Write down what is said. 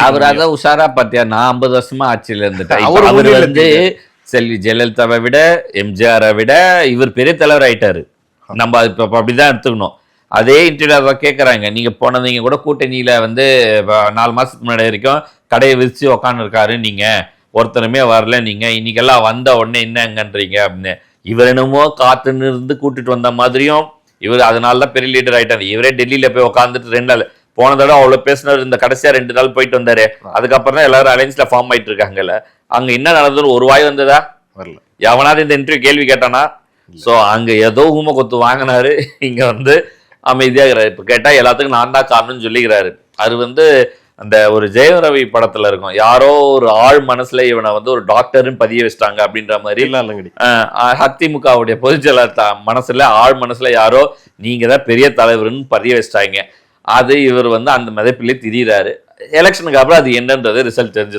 அவர் அதான் உஷாரா பாத்தியா, நான் 50 வருஷமா ஆட்சியில இருந்துட்டேன். அவர் அவர் வந்து செல்வி ஜெயலலிதாவை விட எம்ஜிஆரை விட இவர் பெரிய தலைவர் ஆயிட்டாரு. நம்ம இப்ப அப்படிதான் எடுத்துக்கணும். அதே இன்டர்வியூ கேட்கறாங்க, நீங்க போனவங்க கூட கூட்டணியில வந்து 4 மாசத்துக்கு முன்னாடி வரைக்கும் கடையை விரிச்சு உக்காந்து இருக்காரு, நீங்க ஒருத்தருமே வரல, நீங்க இன்னைக்கெல்லாம் வந்த உடனே என்னங்கன்றீங்க அப்படின்னு. இவர் என்னமோ காத்துன்னு இருந்து கூட்டிட்டு வந்த மாதிரியும், இவர் அதனாலதான் பெரிய லீடர் ஆயிட்டாரு. இவரே டெல்லியில போய் உட்காந்துட்டு 2 நாள் போன தடவை அவ்வளவு பேசினார், இந்த கடைசியா 2 நாள் போயிட்டு வந்தாரு. அதுக்கப்புறம் தான் எல்லாரும் அலைன்ஸ்ல ஃபார்ம் ஆயிட்டு இருக்காங்கல்ல. அங்க என்ன நடந்தது, ஒரு வாய் வந்ததா? வரல. எவனாவது இந்த இன்டர்வியூ கேள்வி கேட்டானா? சோ அங்க ஏதோ ஊமை கொத்து வாங்கினாரு, இங்க வந்து அமைதியா இருக்கிறாரு. இப்ப கேட்டா எல்லாத்துக்கும் நான் தான் காரணம்னு சொல்லிக்கிறாரு. அது வந்து அந்த ஒரு ஜெயம் ரவி படத்துல இருக்கும், யாரோ ஒரு ஆள் மனசுல இவனை வந்து ஒரு டாக்டர்னு பதிய வச்சிட்டாங்க அப்படின்ற மாதிரி. அதிமுகவுடைய பொதுச்செயலாளர் மனசுல ஆள் மனசுல யாரோ நீங்க தான் பெரிய தலைவர்னு பதிய வச்சிட்டாங்க. அது இவர் வந்து அந்த மதிப்பிலே திரியிறாரு. எலெக்ஷனுக்கு அப்புறம் அது என்னன்றது ரிசல்ட் தெரிஞ்சிடும்.